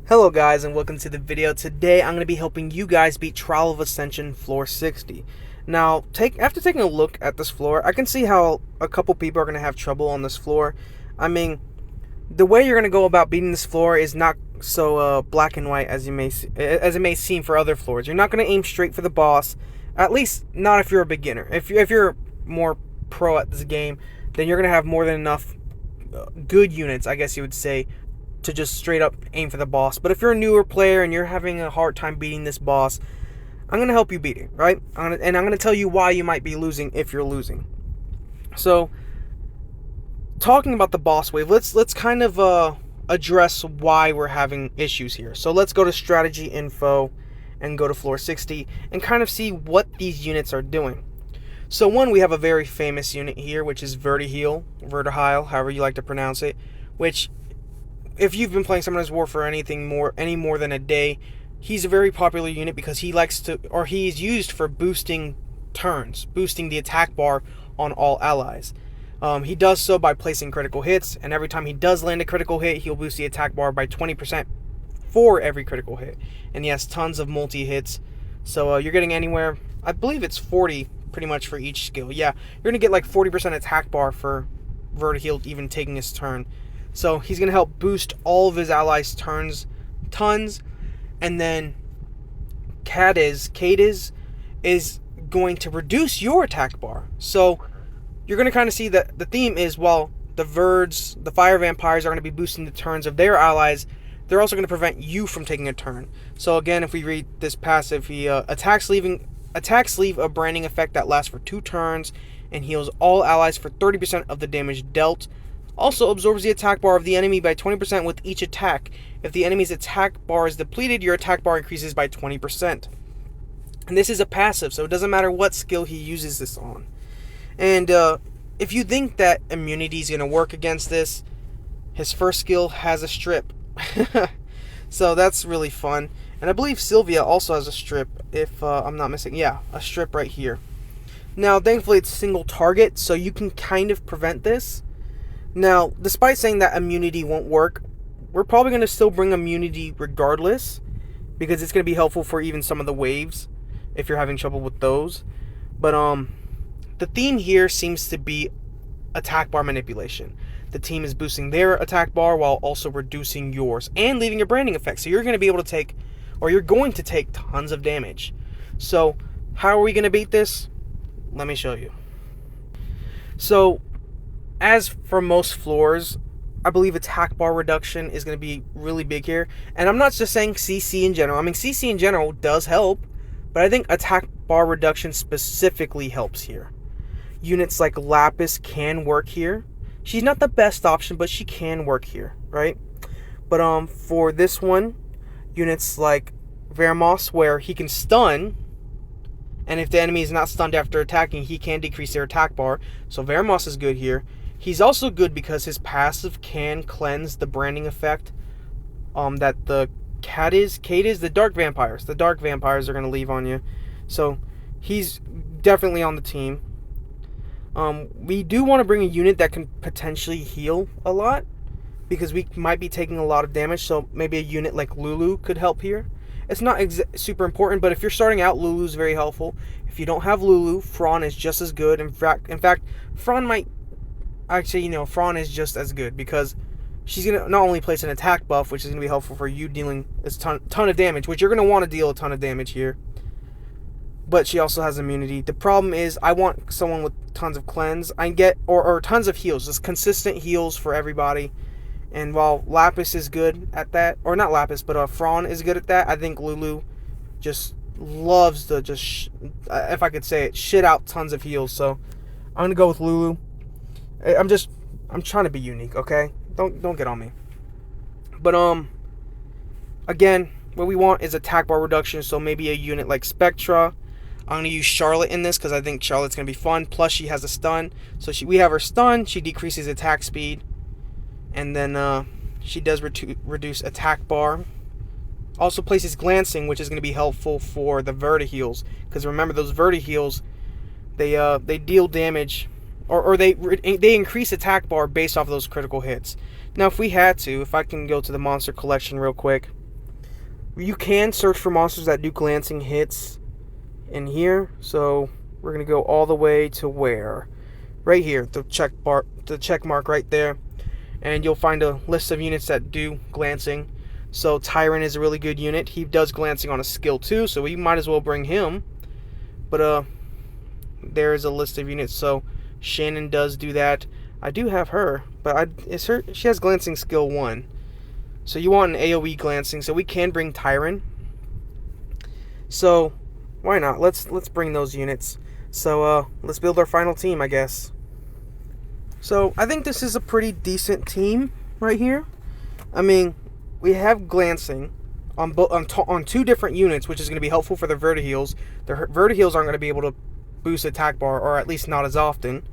Hello guys and welcome to the video. Today I'm going to be helping you guys beat Trial of Ascension floor 60. Now, after taking a look at this floor, I can see how a couple people are going to have trouble on this floor. I mean, the way you're going to go about beating this floor is not so black and white as it may seem for other floors. You're not going to aim straight for the boss, at least not if you're a beginner. If you're more pro at this game, then you're going to have more than enough good units, I guess you would say, to just straight up aim for the boss. But if you're a newer player and you're having a hard time beating this boss, I'm going to help you beat it, right? I'm going to tell you why you might be losing if you're losing. So, talking about the boss wave, let's kind of address why we're having issues here. So let's go to strategy info and go to floor 60 and kind of see what these units are doing. So one, we have a very famous unit here, which is Vertihile, however you like to pronounce it, which, if you've been playing Summoner's War for any more than a day, he's a very popular unit because he's used for boosting turns, boosting the attack bar on all allies. He does so by placing critical hits, and every time he does land a critical hit, he'll boost the attack bar by 20% for every critical hit. And he has tons of multi-hits, so you're getting anywhere, I believe it's 40 pretty much for each skill. Yeah, you're going to get like 40% attack bar for Vertihile even taking his turn. So he's going to help boost all of his allies' turns tons. And then Cadiz is going to reduce your attack bar. So you're going to kind of see that the theme is, while the Verds, the fire vampires, are going to be boosting the turns of their allies, they're also going to prevent you from taking a turn. So again, if we read this passive, he attacks leave a branding effect that lasts for 2 turns and heals all allies for 30% of the damage dealt. Also absorbs the attack bar of the enemy by 20% with each attack. If the enemy's attack bar is depleted, your attack bar increases by 20%. And this is a passive, so it doesn't matter what skill he uses this on. And if you think that immunity is going to work against this, his first skill has a strip. So that's really fun. And I believe Sylvia also has a strip, if I'm not missing. Yeah, a strip right here. Now, thankfully it's single target, so you can kind of prevent this. Now, despite saying that immunity won't work, we're probably going to still bring immunity regardless, because it's going to be helpful for even some of the waves, if you're having trouble with those. But the theme here seems to be attack bar manipulation. The team is boosting their attack bar while also reducing yours, and leaving a branding effect. So you're going to be able to take, or you're going to take, tons of damage. So, how are we going to beat this? Let me show you. So, as for most floors, I believe attack bar reduction is going to be really big here. And I'm not just saying CC in general. I mean, CC in general does help, but I think attack bar reduction specifically helps here. Units like Lapis can work here. She's not the best option, but she can work here, right? But for this one, units like Vermos, where he can stun, and if the enemy is not stunned after attacking, he can decrease their attack bar. So Vermos is good here. He's also good because his passive can cleanse the branding effect that the Cadiz, the dark vampires. The dark vampires are going to leave on you. So he's definitely on the team. We do want to bring a unit that can potentially heal a lot, because we might be taking a lot of damage. So maybe a unit like Lulu could help here. It's not super important, but if you're starting out, Lulu's very helpful. If you don't have Lulu, Fran is just as good. In fact, Fran might... Actually, Fran is just as good, because she's going to not only place an attack buff, which is going to be helpful for you dealing a ton of damage, which you're going to want to deal a ton of damage here, but she also has immunity. The problem is, I want someone with tons of cleanse. Or tons of heals, just consistent heals for everybody. And while Lapis is good at that, or not Lapis, but Fran is good at that, I think Lulu just loves to if I could say it, shit out tons of heals. So I'm going to go with Lulu. I'm trying to be unique, okay? Don't get on me. But again, what we want is attack bar reduction, so maybe a unit like Spectra. I'm going to use Charlotte in this because I think Charlotte's going to be fun. Plus, she has a stun. So we have her stun. She decreases attack speed. And then she does reduce attack bar. Also places glancing, which is going to be helpful for the Vertihiles. Because remember, those Vertihiles, they deal damage, or they increase attack bar based off of those critical hits. Now, if I can go to the monster collection real quick. You can search for monsters that do glancing hits in here. So we're going to go all the way to where? Right here, the check mark right there. And you'll find a list of units that do glancing. So Tyrant is a really good unit. He does glancing on a skill 2, so we might as well bring him. But there is a list of units. So Shannon does do that. I do have her, but she has glancing skill 1. So you want an AoE glancing, so we can bring Tyrant. So why not? Let's bring those units. So let's build our final team, I guess. So I think this is a pretty decent team right here. I mean, we have glancing on 2 different units, which is going to be helpful for the Vertiheals. The Vertiheals aren't going to be able to boost attack bar, or at least not as often.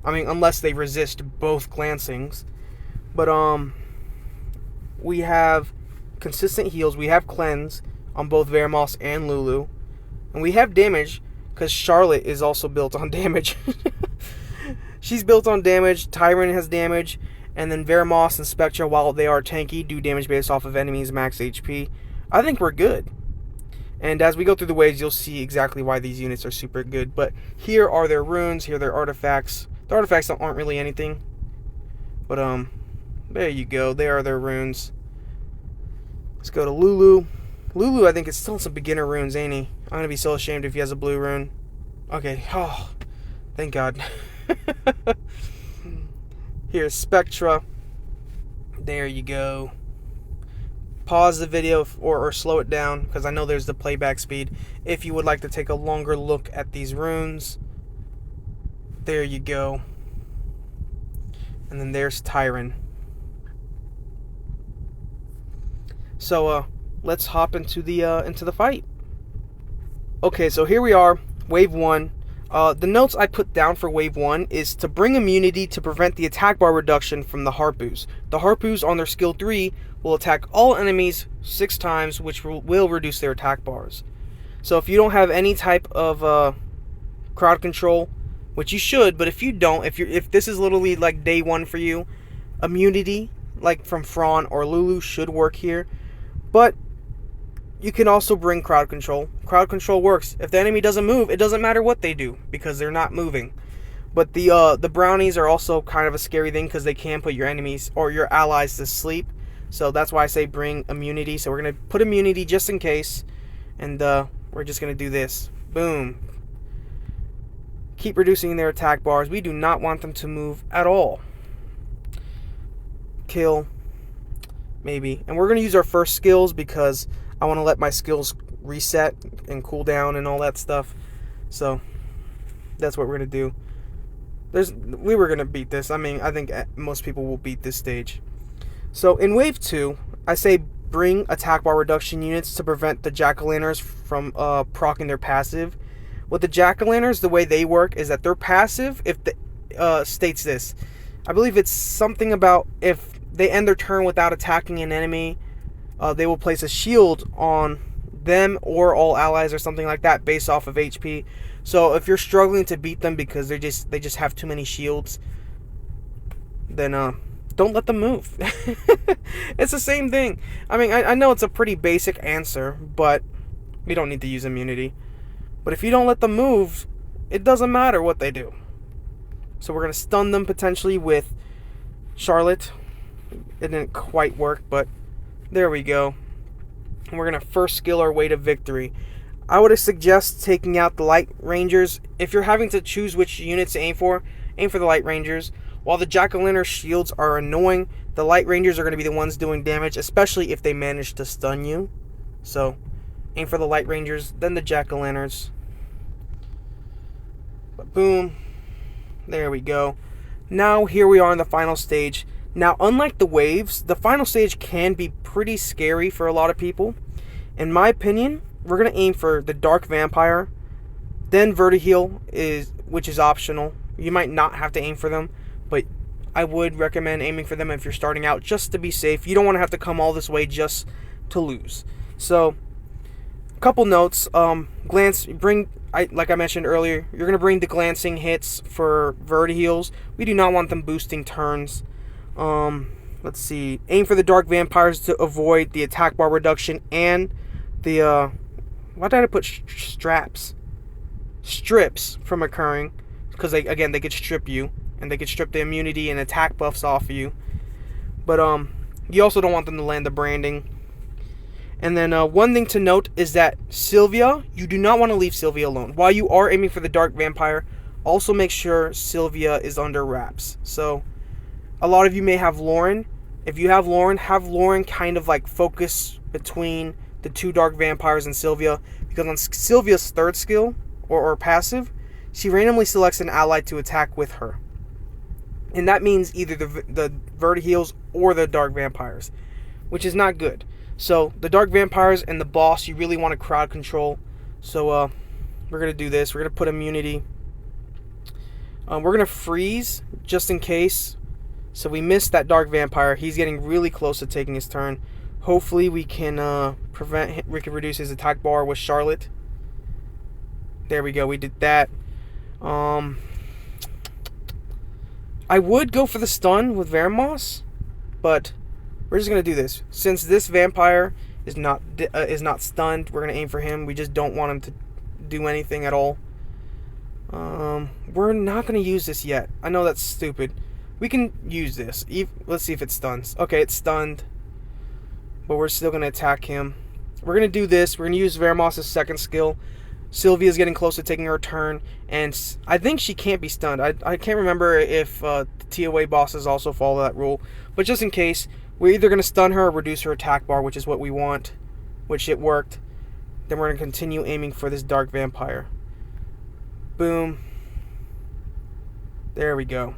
I mean, unless they resist both glancings. But we have consistent heals. We have cleanse on both Veramos and Lulu, and we have damage because Charlotte is also built on damage. She's built on damage. Tyrant has damage. And then Veramos and Spectra, while they are tanky, do damage based off of enemies' max HP. I think we're good. And as we go through the waves, you'll see exactly why these units are super good. But here are their runes. Here are their artifacts. The artifacts aren't really anything. But, there you go. There are their runes. Let's go to Lulu. Lulu, I think, is still some beginner runes, ain't he? I'm going to be so ashamed if he has a blue rune. Okay. Oh, thank God. Here's Spectra. There you go. Pause the video or slow it down, because I know there's the playback speed. If you would like to take a longer look at these runes. There you go. And then there's Tyrant. So let's hop into the fight. Okay, so here we are, Wave 1. The notes I put down for Wave 1 is to bring immunity to prevent the attack bar reduction from the Harpoos. The Harpoos on their skill 3 will attack all enemies 6 times, which will reduce their attack bars. So if you don't have any type of crowd control, which you should, but if you don't, if this is literally like day 1 for you, immunity, like from Fran or Lulu, should work here. But you can also bring crowd control. Crowd control works. If the enemy doesn't move, it doesn't matter what they do, because they're not moving. But the brownies are also kind of a scary thing, because they can put your enemies or your allies to sleep. So that's why I say bring immunity. So we're going to put immunity just in case. And we're just going to do this. Boom. Keep reducing their attack bars. We do not want them to move at all. Kill. Maybe. And we're going to use our first skills, because I want to let my skills reset and cool down and all that stuff. So that's what we're going to do. We were going to beat this. I mean, I think most people will beat this stage. So in Wave 2, I say bring attack bar reduction units to prevent the Jack-o'-lanterns from proccing their passive. With the Jack-o'-lanterns, the way they work is that their passive, states this. I believe it's something about if they end their turn without attacking an enemy, they will place a shield on them or all allies or something like that based off of HP. So if you're struggling to beat them because they just have too many shields, then don't let them move. It's the same thing. I mean, I know it's a pretty basic answer, but we don't need to use immunity. But if you don't let them move, it doesn't matter what they do. So we're going to stun them potentially with Charlotte. It didn't quite work, but there we go. And we're going to first skill our way to victory. I would suggest taking out the Light Rangers. If you're having to choose which units to aim for the Light Rangers. While the Jack-o'-lantern shields are annoying, the Light Rangers are going to be the ones doing damage, especially if they manage to stun you. So aim for the Light Rangers, then the Jack-o'-lanterns. But boom. There we go. Now here we are in the final stage. Now, unlike the waves, the final stage can be pretty scary for a lot of people. In my opinion, we're going to aim for the Dark Vampire, then Vertiheal, which is optional. You might not have to aim for them, but I would recommend aiming for them if you're starting out, just to be safe. You don't want to have to come all this way just to lose. So, a couple notes. Like I mentioned earlier, you're going to bring the glancing hits for Vertiheals. We do not want them boosting turns. let's see, aim for the dark vampires to avoid the attack bar reduction and the why did I put strips from occurring, because they could strip you, and they could strip the immunity and attack buffs off of you. But you also don't want them to land the branding. And then one thing to note is that Sylvia, you do not want to leave Sylvia alone. While you are aiming for the dark vampire, also make sure Sylvia is under wraps. So a lot of you may have Lauren. If you have Lauren kind of like focus between the two dark vampires and Sylvia, because on Sylvia's third skill or passive, she randomly selects an ally to attack with her. And that means either the Vertiheals or the dark vampires, which is not good. So the dark vampires and the boss, you really want to crowd control. So we're going to do this. We're going to put immunity. We're going to freeze just in case. So we missed that dark vampire. He's getting really close to taking his turn. Hopefully we can reduce his attack bar with Charlotte. There we go. We did that. I would go for the stun with Veramos, but we're just gonna do this. Since this vampire is not stunned, we're gonna aim for him. We just don't want him to do anything at all. We're not gonna use this yet. I know that's stupid. We can use this. Let's see if it stuns. Okay, it's stunned, but we're still gonna attack him. We're gonna do this. We're gonna use Veramos' second skill. Sylvia's getting close to taking her turn, and I think she can't be stunned. I can't remember if the TOA bosses also follow that rule, but just in case, we're either going to stun her or reduce her attack bar, which is what we want, which it worked. Then we're going to continue aiming for this dark vampire. Boom. There we go.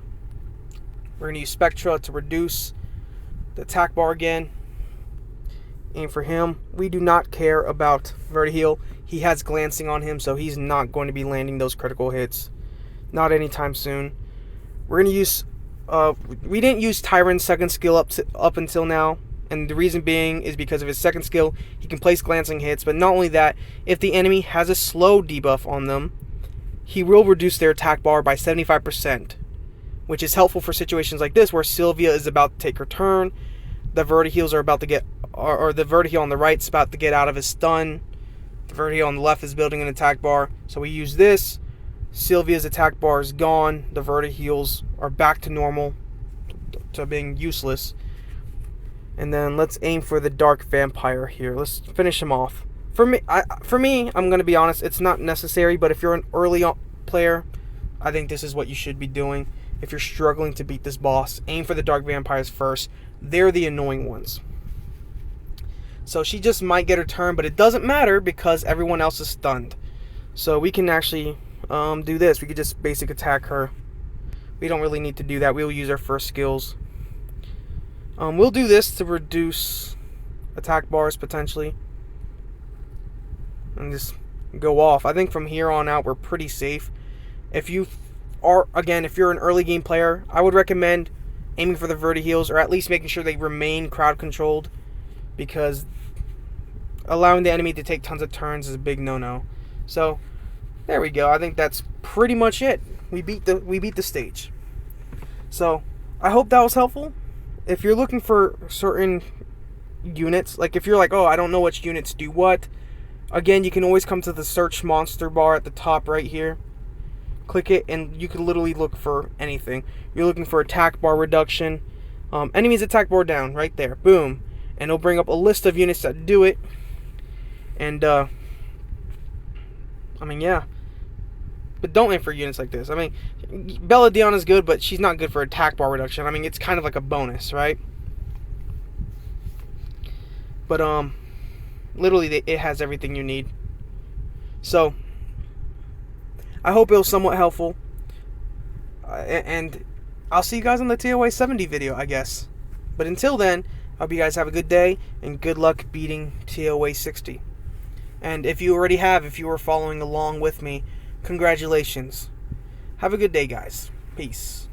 We're going to use Spectra to reduce the attack bar again. Aim for him. We do not care about Vertiheal. He has glancing on him, so he's not going to be landing those critical hits. Not anytime soon. We're going to use... we didn't use Tyron's second skill up until now. And the reason being is because of his second skill, he can place glancing hits. But not only that, if the enemy has a slow debuff on them, he will reduce their attack bar by 75%. Which is helpful for situations like this, where Sylvia is about to take her turn. The Vertiheals are about to get... Or the Vertiheal on the right is about to get out of his stun. The Vertiheal on the left is building an attack bar. So we use this. Sylvia's attack bar is gone. The Vertiheals are back to normal, to being useless. And then let's aim for the dark vampire here. Let's finish him off. For me, I'm going to be honest, it's not necessary. But if you're an early player, I think this is what you should be doing. If you're struggling to beat this boss, aim for the dark vampires first. They're the annoying ones. So she just might get her turn, but it doesn't matter because everyone else is stunned. So we can actually do this. We could just basic attack her. We don't really need to do that. We'll use our first skills. We'll do this to reduce attack bars potentially. And just go off. I think from here on out we're pretty safe. If you're an early game player, I would recommend aiming for the Vertiheals, or at least making sure they remain crowd controlled, because allowing the enemy to take tons of turns is a big no-no. So there we go. I think that's pretty much it. We beat the stage. So I hope that was helpful. If you're looking for certain units, like if you're like, oh, I don't know which units do what, again, you can always come to the search monster bar at the top right here. Click it, and you can literally look for anything. You're looking for attack bar reduction, enemies attack bar down, right there, boom, and it'll bring up a list of units that do it. And I mean, yeah, but don't aim for units like this. I mean, Bella Dion is good, but she's not good for attack bar reduction. I mean, it's kind of like a bonus, right? But literally, it has everything you need. So I hope it was somewhat helpful. And I'll see you guys on the TOA 70 video, I guess. But until then, I hope you guys have a good day, and good luck beating TOA 60. And if you were following along with me, congratulations. Have a good day, guys. Peace.